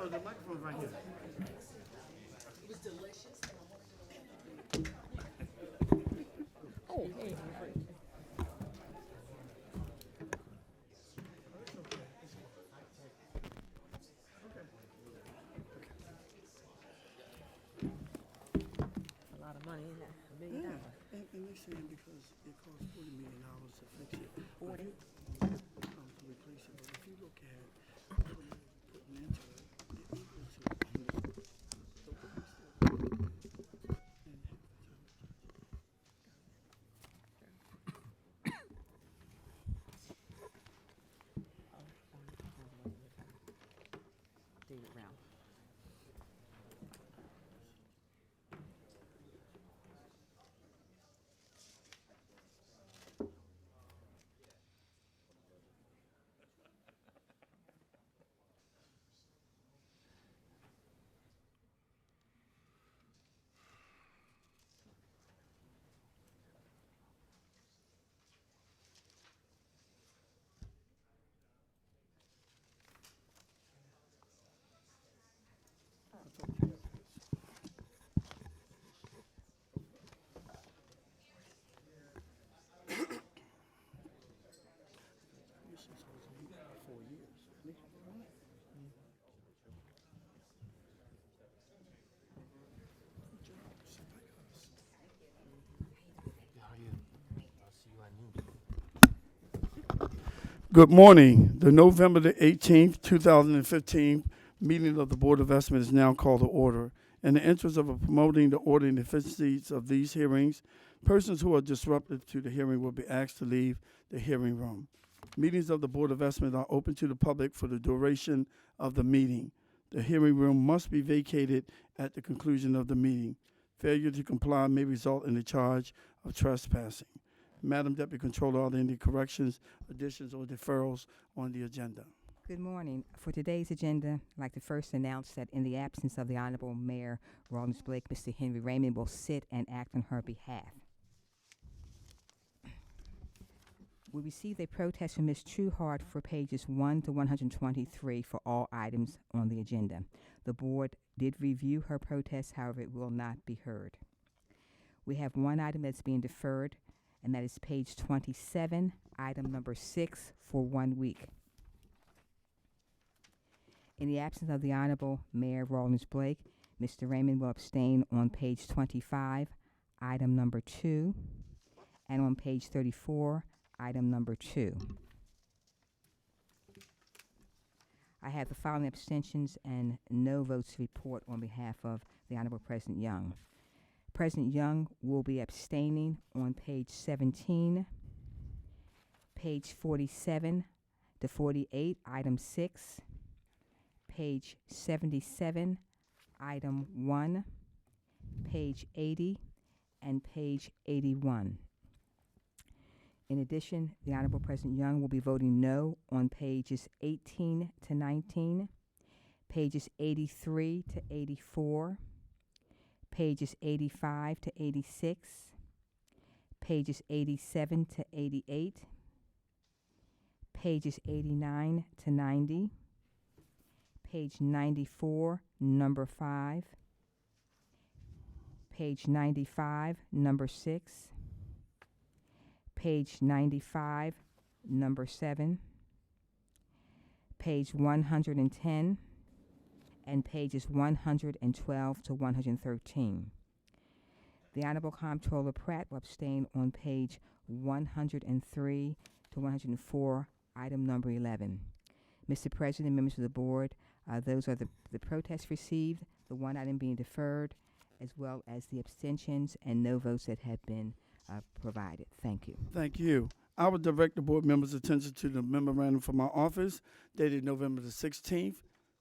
the microphone's right here. Oh, hey. A lot of money, isn't it? $1 million. And they're saying because it costs $40 million to fix it. 40? To replace it. But if you look at what they're putting into it, they're equal to David Round. since I was in 4 years. Good morning. The November the 18th, 2015 meeting of the Board of Estimates is now called to order. In the interest of promoting the order and efficiencies of these hearings, persons who are disruptive to the hearing will be asked to leave the hearing room. Meetings of the Board of Estimates are open to the public for the duration of the meeting. The hearing room must be vacated at the conclusion of the meeting. Failure to comply may result in the charge of trespassing. Madam Deputy Controller, are there any corrections, additions, or deferrals on the agenda? Good morning. For today's agenda, I'd like to first announce that in the absence of the Honorable Mayor Rawlins Blake, Mr. Henry Raymond will sit and act on her behalf. We received a protest from Ms. Trueheart for pages 1 to 123 for all items on the agenda. The board did review her protest, however, it will not be heard. We have one item that's being deferred, and that is page 27, item number 6, for 1 week. In the absence of the Honorable Mayor Rawlins Blake, Mr. Raymond will abstain on page 25, item number 2, and on page 34, item number 2. I have the following abstentions and no votes to report on behalf of the Honorable President Young. President Young will be abstaining on page 17, page 47 to 48, item 6, page 77, item 1, page 80, and page 81. In addition, the Honorable President Young will be voting no on pages 18 to 19, pages 83 to 84, pages 85 to 86, pages 87 to 88, pages 89 to 90, page 94, number 5, page 95, number 6, page 95, number 7, page 110, and pages 112 to 113. The Honorable Comptroller Pratt will abstain on page 103 to 104, item number 11. Mr. President, members of the board, those are the protests received, the one item being deferred, as well as the abstentions and no votes that have been provided. Thank you. Thank you. I will direct the board members' attention to the memorandum from our office dated November the 16th,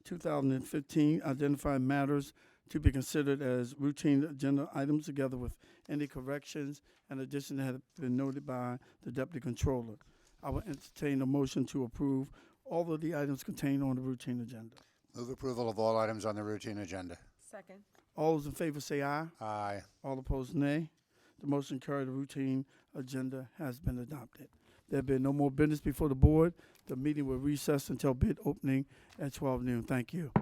2015, identifying matters to be considered as routine agenda items together with any corrections and additions that have been noted by the Deputy Controller. I will entertain a motion to approve all of the items contained on the routine agenda. Move approval of all items on the routine agenda. Second. All those in favor say aye. Aye. All opposed, nay. The motion carried. The routine agenda has been adopted. There have been no more business before the board. The meeting will recess until bid opening at 12 noon. Thank you.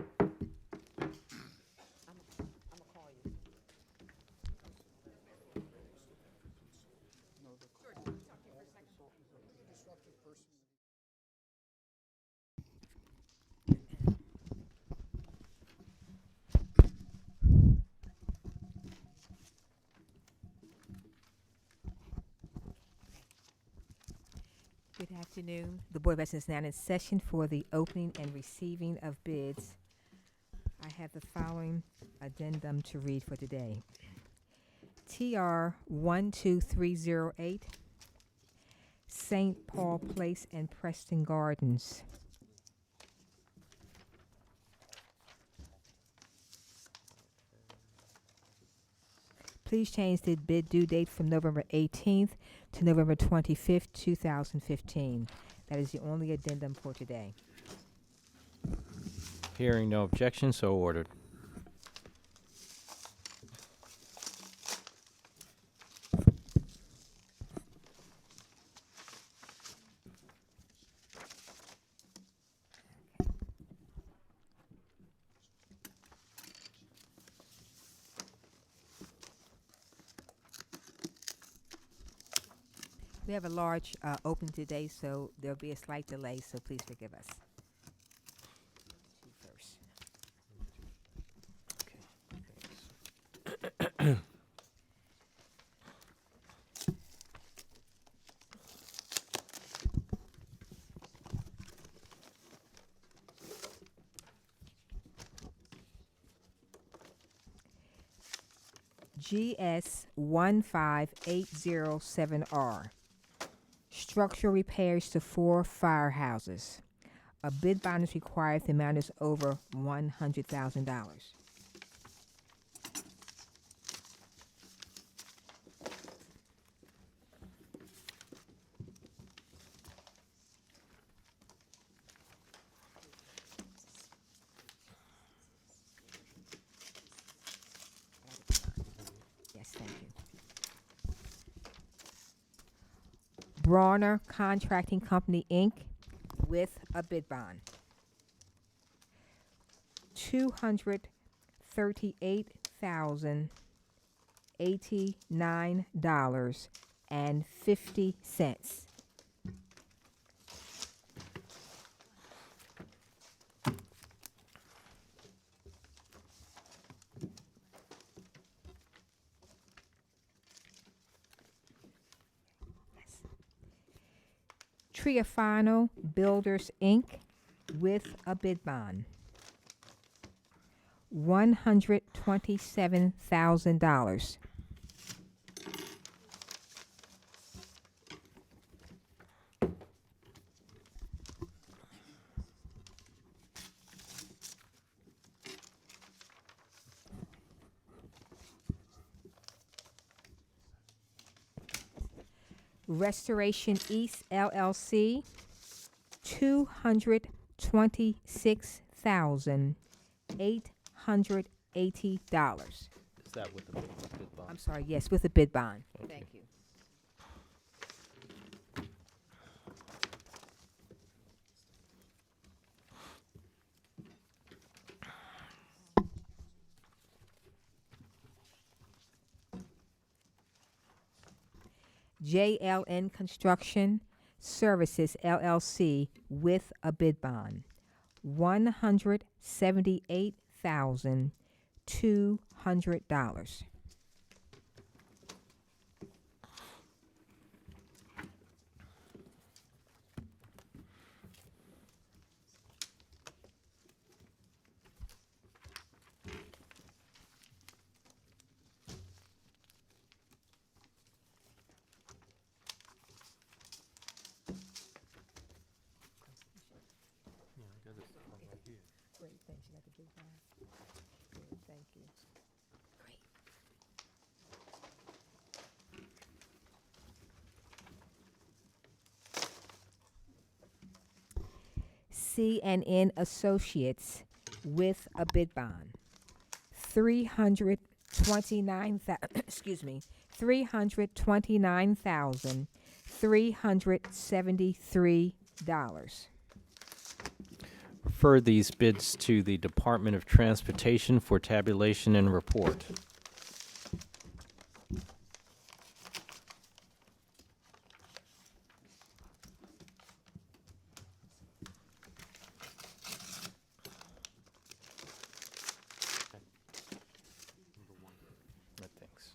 afternoon. The Board of Education is now in session for the opening and receiving of bids. I have the following addendum to read for today. TR 12308, St. Paul Place and Preston Gardens. Please change the bid due date from November 18th to November 25th, 2015. That is the only addendum for today. Hearing no objection, so ordered. We have a large opening today, so there'll be a slight delay, so please forgive us. First. GS 15807R. Structural repairs to 4 firehouses. A bid bond is required if the amount is over $100,000. Yes, thank you. Brawner Contracting Company, Inc., with a bid bond. $238,089.50. Triafano Builders, Inc., with a bid bond. $127,000. Restoration East LLC, $226,880. Is that with the bid bond? I'm sorry, yes, with a bid bond. Thank you. JLN Construction Services LLC, with a bid bond. $178,200. Great, thanks. You got the bid bond? Good, thank you. Great. C&N Associates, with a bid bond. $329,373. Refer these bids to the Department of Transportation for tabulation and report. Thanks.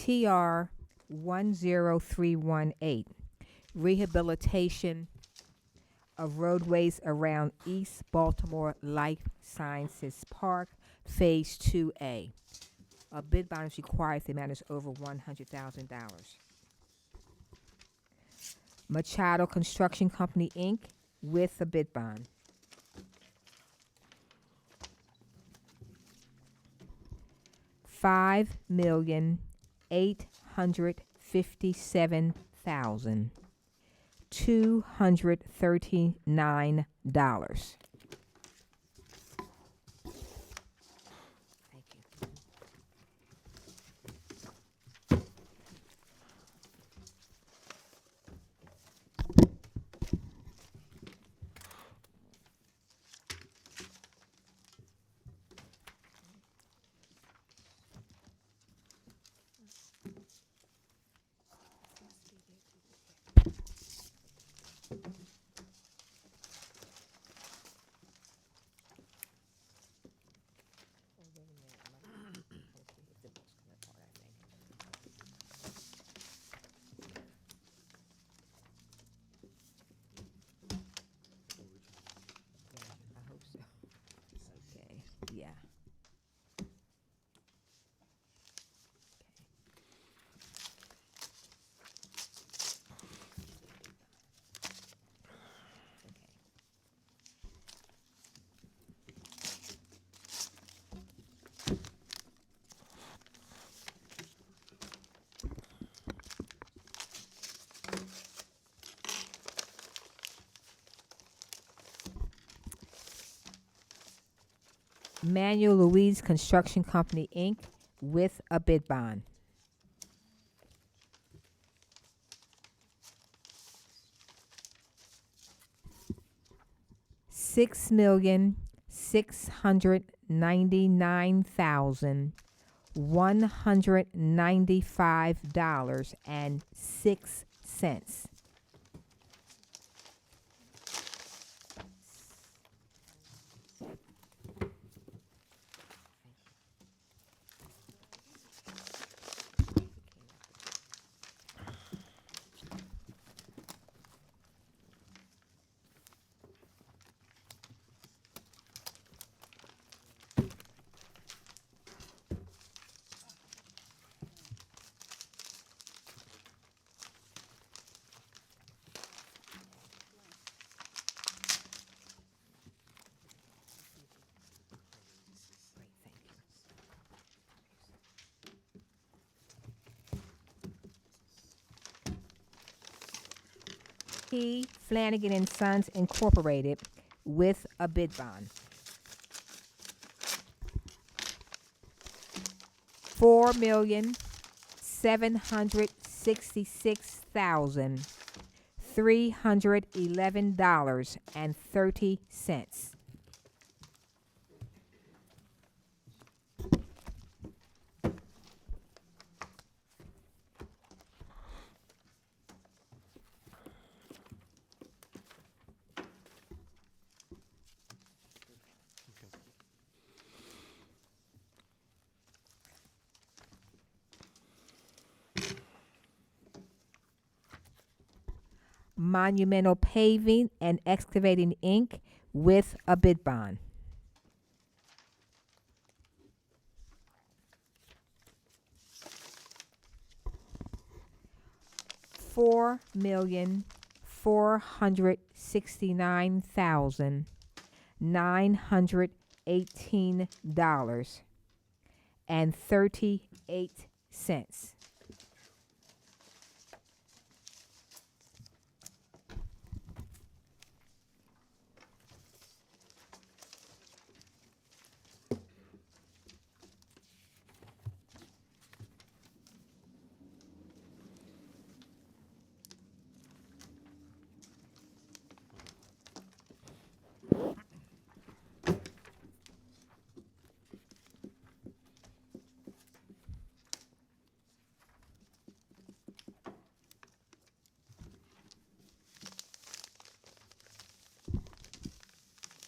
TR 10318, rehabilitation of roadways around East Baltimore Life Sciences Park, Phase 2A. A bid bond is required if the amount is over $100,000. Machado Construction Company, Inc., with a bid bond. $5,857,239. Thank you. I hope so. Okay, yeah. Manuel Louise Construction Company, Inc., with a bid bond. $6,699,195.06. P. Flanagan and Sons Incorporated, with a bid bond. $4,766,311.30. Monumental Paving and Excavating, Inc., with a bid bond. $4,469,918.38.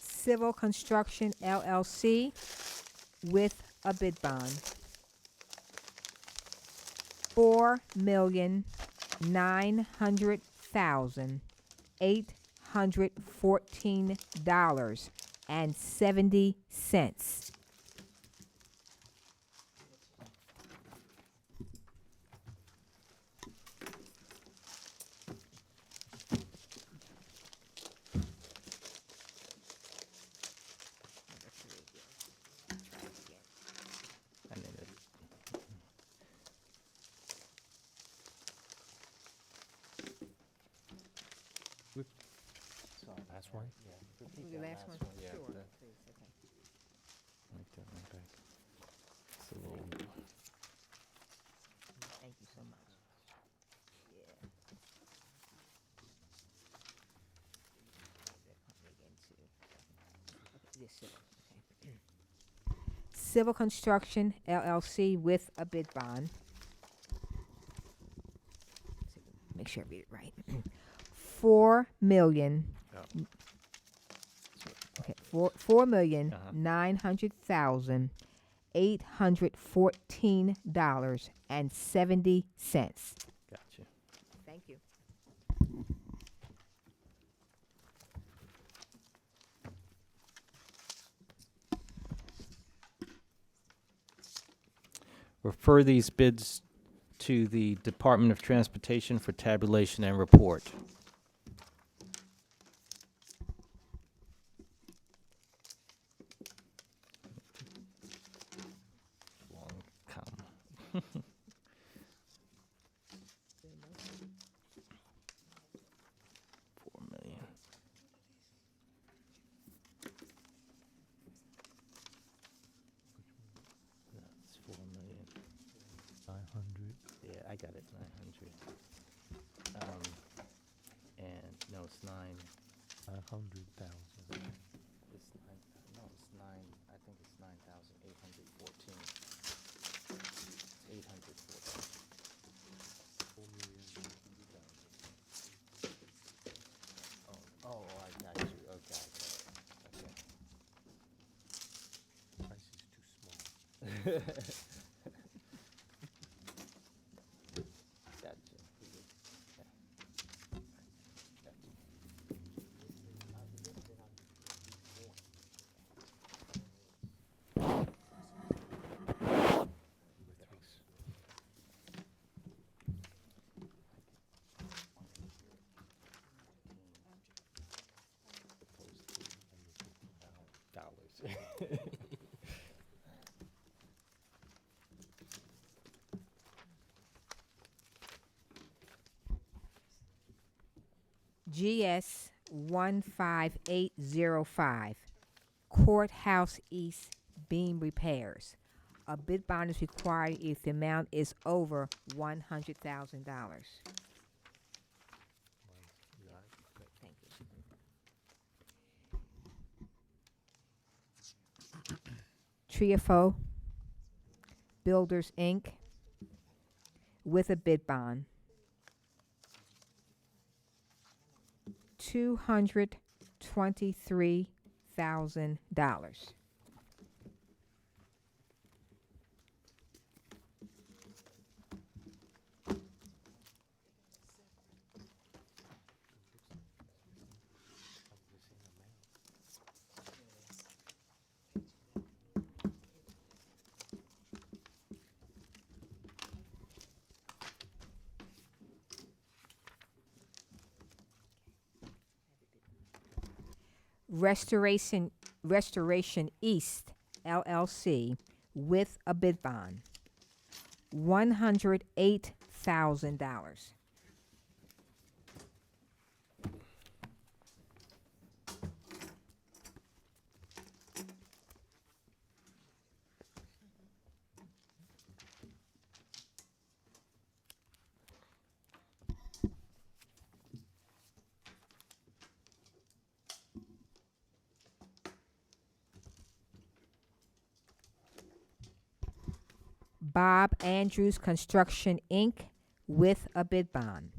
Civil Construction, LLC, with a bid bond. $4,900,814.70. I need it. Last one? Yeah. The last one? Yeah. Sure. that- Please, okay. Make that one back. It's a little. Thank you so much. Yeah. This civil. Okay. Civil Construction LLC with a bid bond. Make sure I read it right. 4,000,000. Oh. Okay, 4,900,000 $814.70. Gotcha. Thank you. Refer these bids to the Department of Transportation for tabulation and report. Long comma. 4,000,000. That's 4,000,000. 900. Yeah, I got it. 900. And no, it's 900,000. It's 9. No, it's 9. I think it's 9,814. 814. 4,900,000. Oh, I got you. Okay. Okay. Price is too small. Gotcha. Yeah. Gotcha. Thanks. Dollars. GS 15805, Courthouse East beam repairs. A bid bond is required if the amount is over $100,000. Thank you. Triafo Builders, Inc. with a bid bond. $223,000. Restoration East LLC with a bid bond. $108,000. Bob Andrews Construction, Inc. with a bid bond.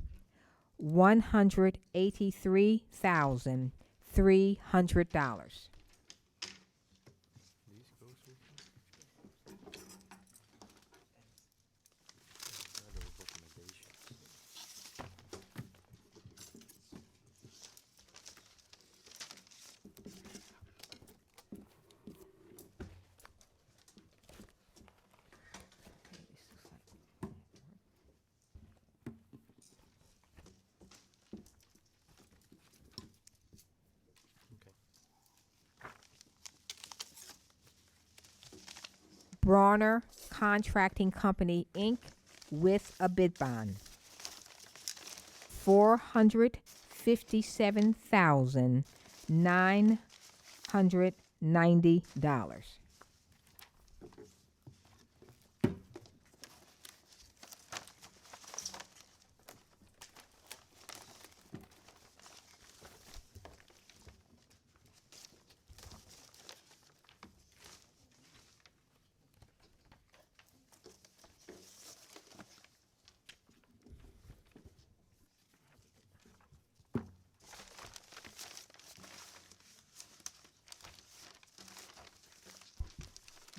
$183,300. These goes with Brawner Contracting Company, Inc., with a bid bond. $457,990.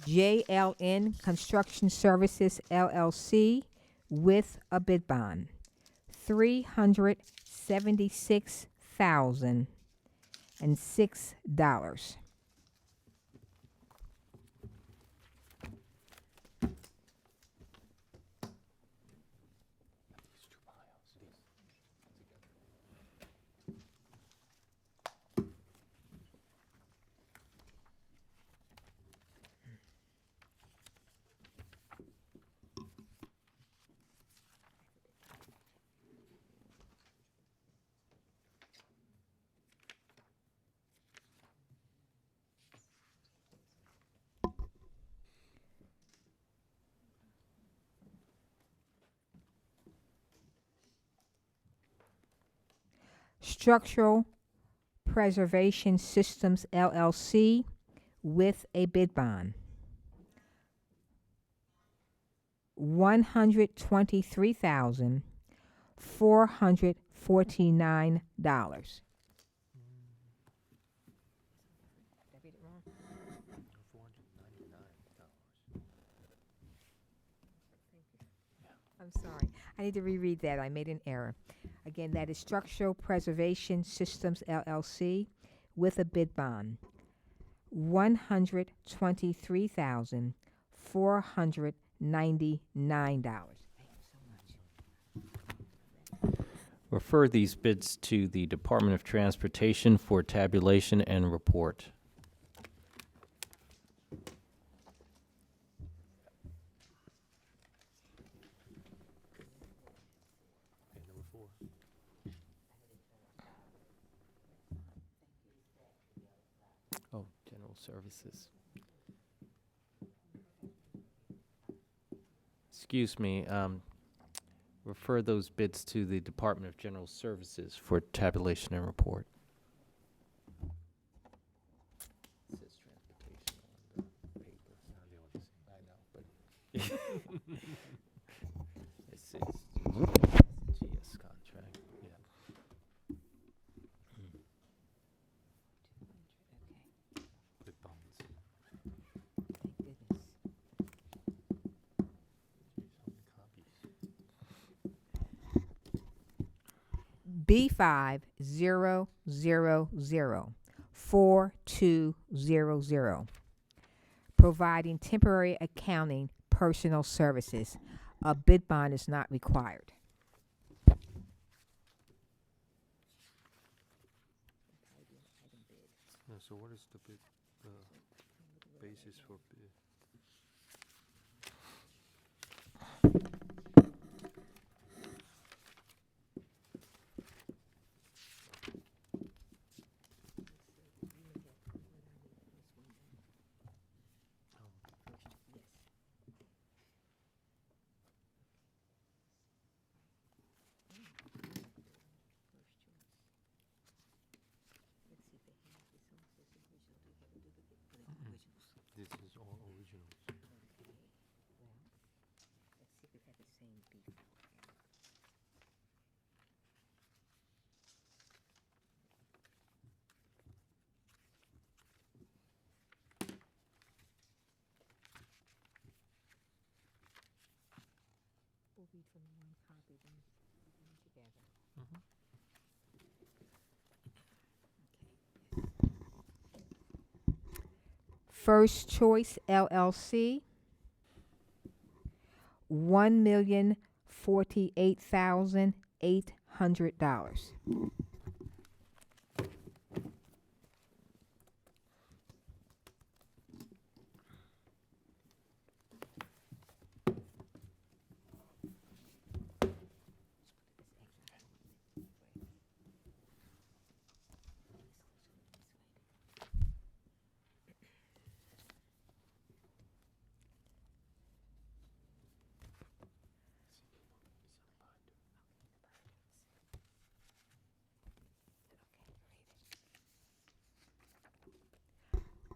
JLN Construction Services, LLC, with a bid bond. $376,006. Structural Preservation Systems, LLC, with a bid bond. $123,449. I'm sorry. I need to reread that. I made an error. Again, that is Structural Preservation Systems, LLC, with a bid bond. $123,499. Refer these bids to the Department of Transportation for tabulation and report. Okay, number 4. Oh, general services. Excuse me, refer those bids to the Department of General Services for tabulation and report. It says transportation on the paper. I know, but It says GS contract. yeah. Bid bonds. Thank goodness. Here's how many copies? B50004200, providing temporary accounting personal services. A bid bond is not required. No, so what is the bid, basis for bid? This is all originals. We'll read from one copy, then put them together. Mhm. First Choice, LLC, $1,048,800.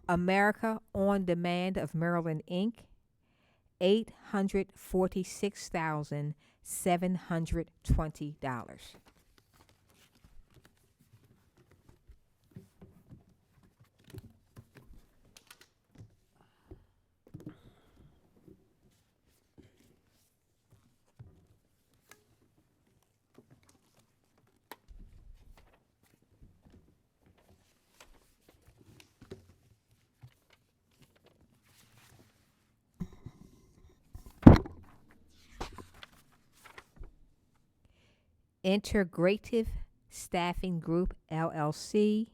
America on Demand of Maryland, Inc., $846,720. Integrative Staffing Group, LLC,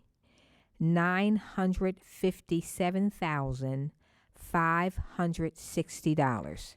$957,560.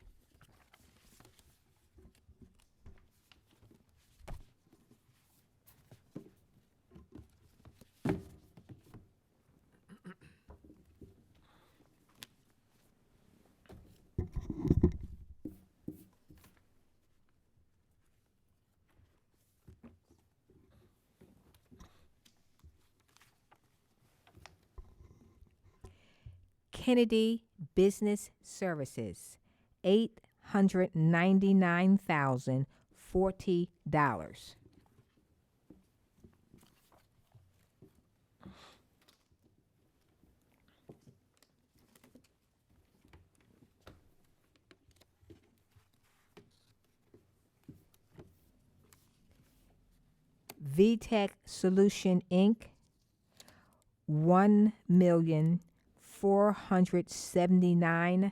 Kennedy Business Services, $899,040. VTech Solution Inc., $1,479,200.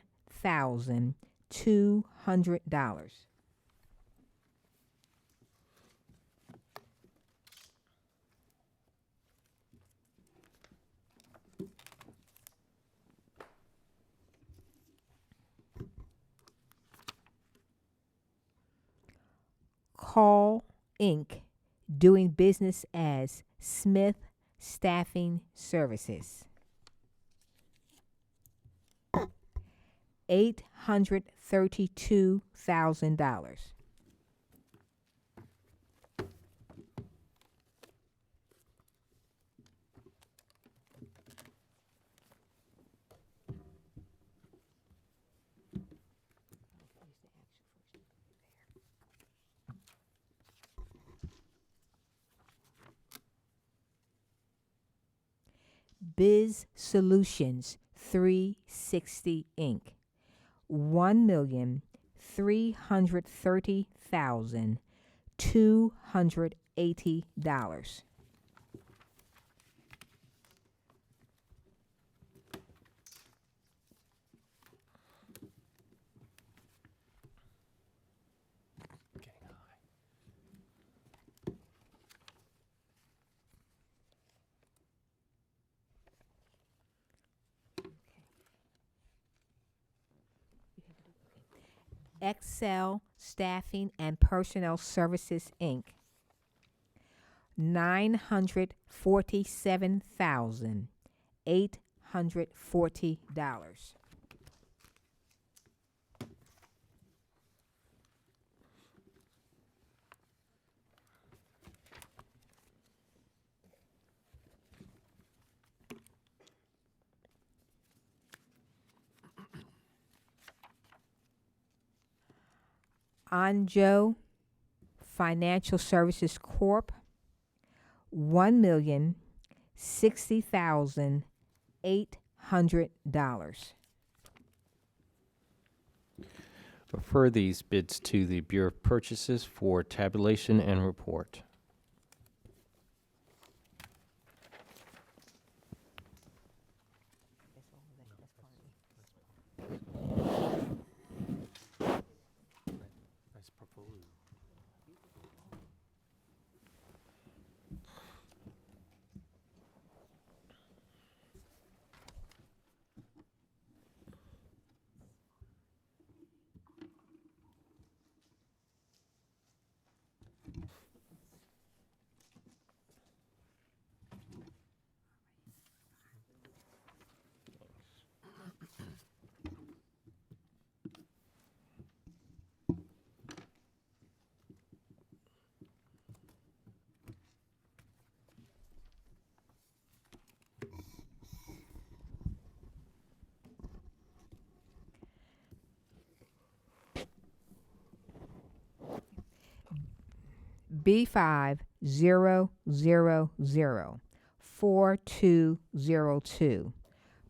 Call Inc., doing business as Smith Staffing Services, $832,000. Biz Solutions 360 Inc., $1,330,280. Excel Staffing and Personnel Services Inc., $947,840. Anjo Financial Services Corp., $1,060,800. Refer these bids to the Bureau of Purchases for tabulation and report. Nice portfolio. B50004202,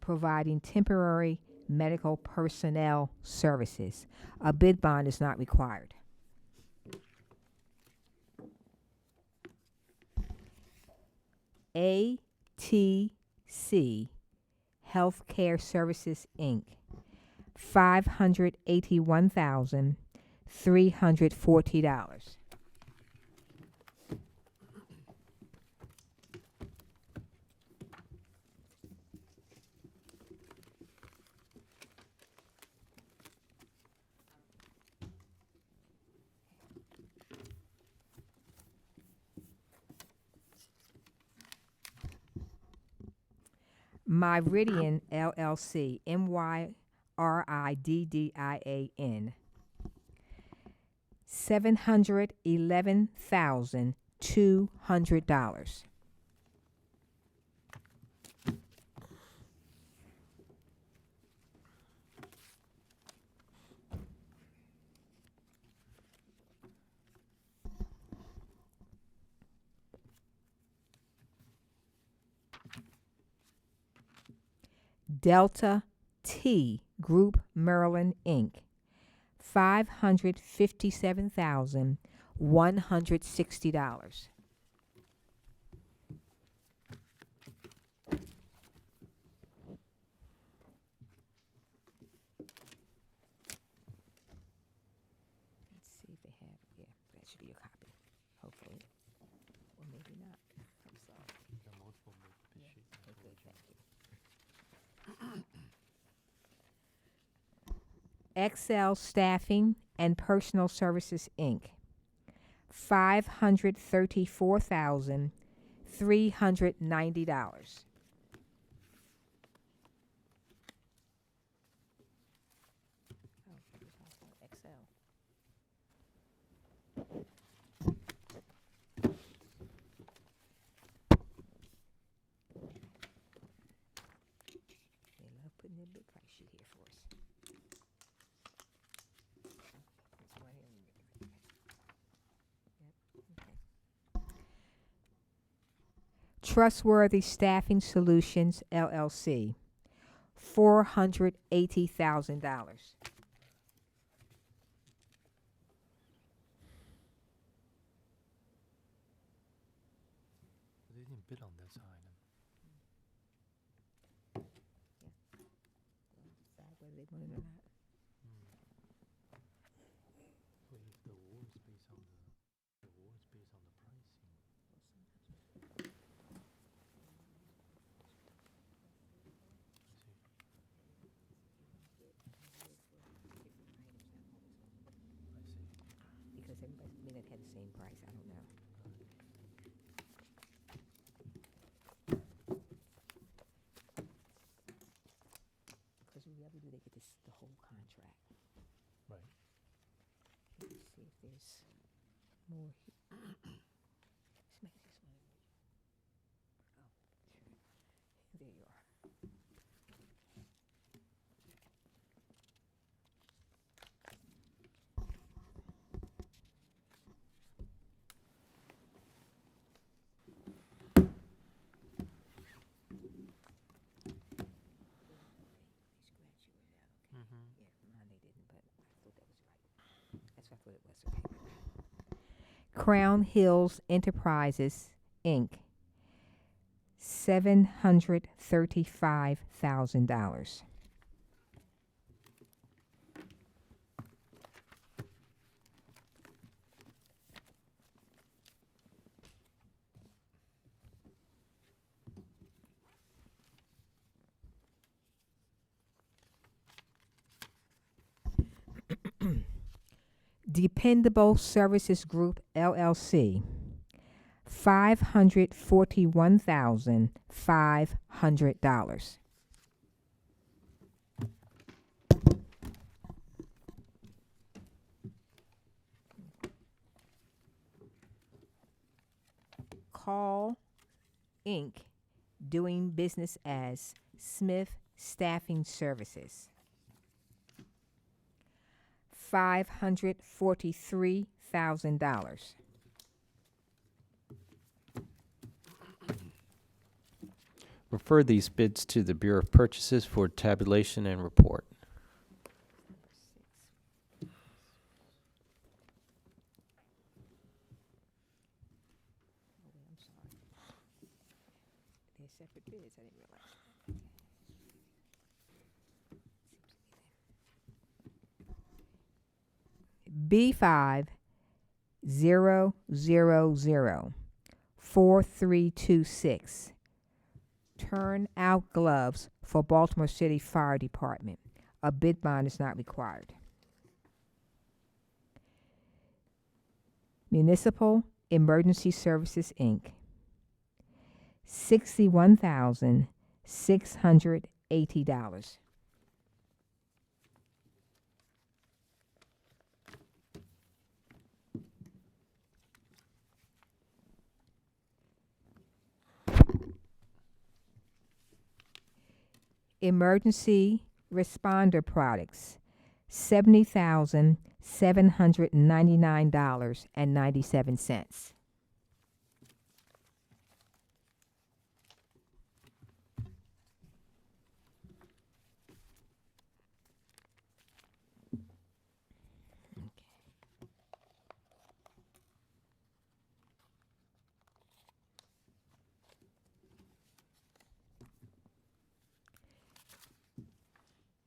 providing temporary medical personnel services. A bid bond is not required. ATC Healthcare Services, Inc., $581,340. Meridian LLC, MYRIDDIAN, $711,200. Delta T Group Maryland, Inc., $557,160. Let's see if they have, yeah, that should be your copy, hopefully. Or maybe not. I'm sorry. Yeah, okay, thank you. Excel Staffing and Personal Services, Inc., $534,390. Excel. They love putting their big price sheet here for us. That's right here. Yep, okay. Trustworthy Staffing Solutions, LLC, $480,000. They didn't bid on this item. Decide whether they want it or not. So if the award's based on the pricing. Because everybody may not have the same price. I don't know. Because whoever do, they get this, the whole contract. Right. Let's see if there's more here. Let's make this one. Oh, there you are. Yeah, mine they didn't, but I thought that was right. That's what I thought it was. Okay. Crown Hills Enterprises, Inc., $735,000. Dependable Services Group, LLC, $541,500. Call Inc., doing business as Smith Staffing Services, $543,000. Refer these bids to the Bureau of Purchases for tabulation and report. I'm sorry. They're separate bids. I didn't realize. B50004326. Turn out gloves for Baltimore City Fire Department. A bid bond is not required. Municipal Emergency Services, Inc. $61,680. Emergency Responder Products, $70,799.97.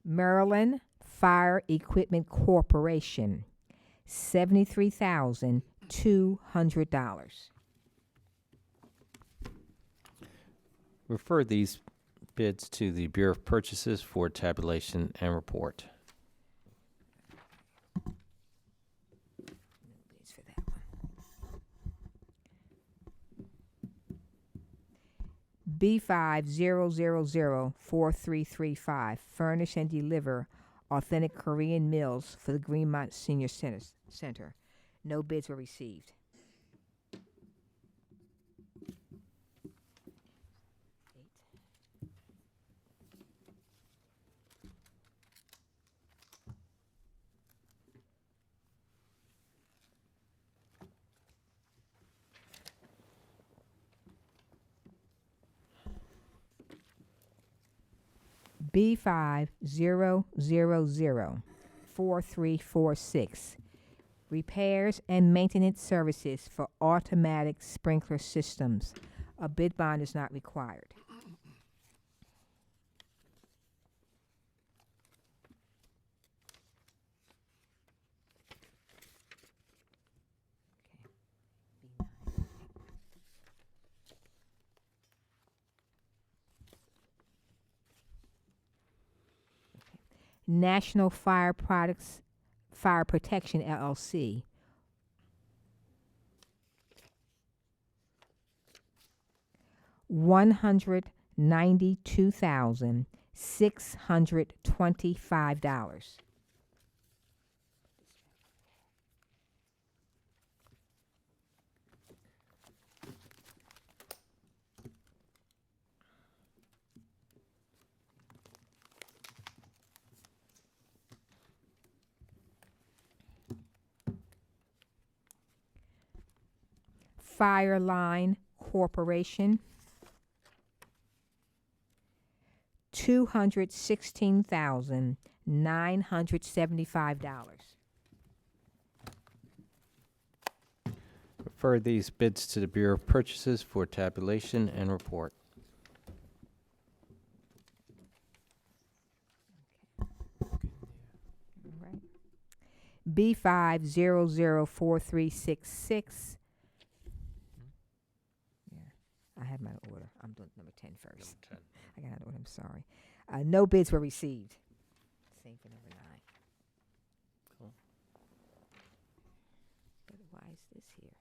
Maryland Fire Equipment Corporation, $73,200. Refer these bids to the Bureau of Purchases for tabulation and report. Bids for that one. B50004335. Furnish and deliver authentic Korean meals for the Greenmont Senior Center. No bids were received. B50004346. Repairs and maintenance services for automatic sprinkler systems. A bid bond is not required. National Fire Products Fire Protection LLC, $192,625. Fireline Corporation, $216,975. Refer these bids to the Bureau of Purchases for tabulation and report. All right. B500436. I have my order. I'm doing number 10 first. Number 10. I got an order. I'm sorry. No bids were received. Same for number 9. Cool. But why is this here?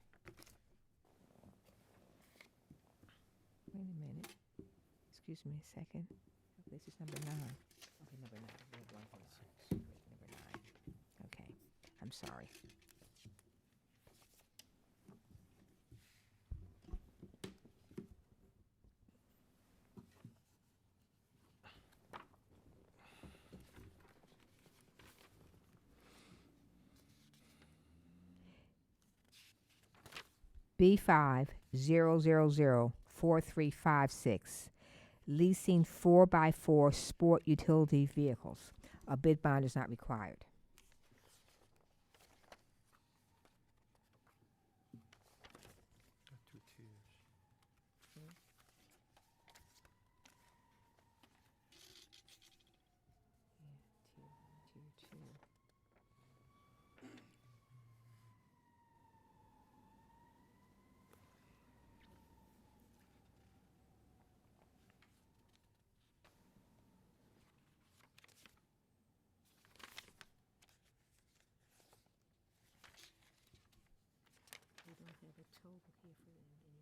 Wait a minute. Excuse me a second. This is number 9. Okay, number 9. Number 9. Okay. I'm sorry. B50004356. leasing 4x4 sport utility vehicles. A bid bond is not required. Two tiers. We don't have a total here for anything.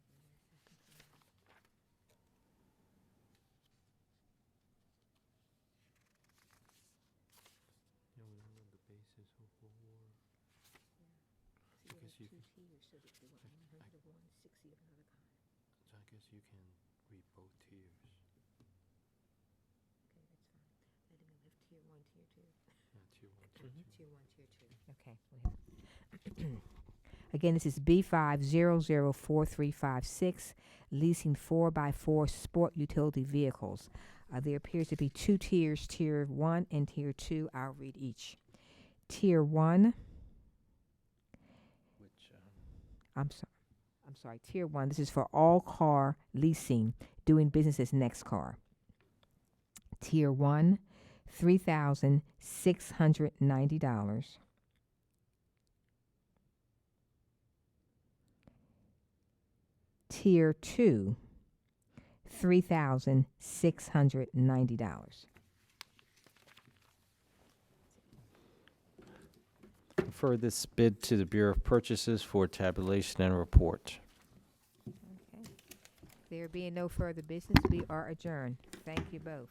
Yeah, we don't know the basis of what war. So guess you you have two tiers, so that you want 100 of one, 60 of another kind. So I guess you can read both tiers. Okay, that's fine. And then we'll have tier one, tier two. Yeah, tier one, tier two. Tier one, tier two. Okay. Again, this is B5004356, leasing 4x4 sport utility vehicles. There appears to be two tiers, tier 1 and tier 2. I'll read each. Tier 1, Which, I'm sorry, tier 1, this is for all car leasing, doing business as Nextcar. Tier 1, $3,690. Tier 2, $3,690. refer this bid to the Bureau of Purchases for tabulation and report. Okay. There being no further business, we are adjourned. Thank you both.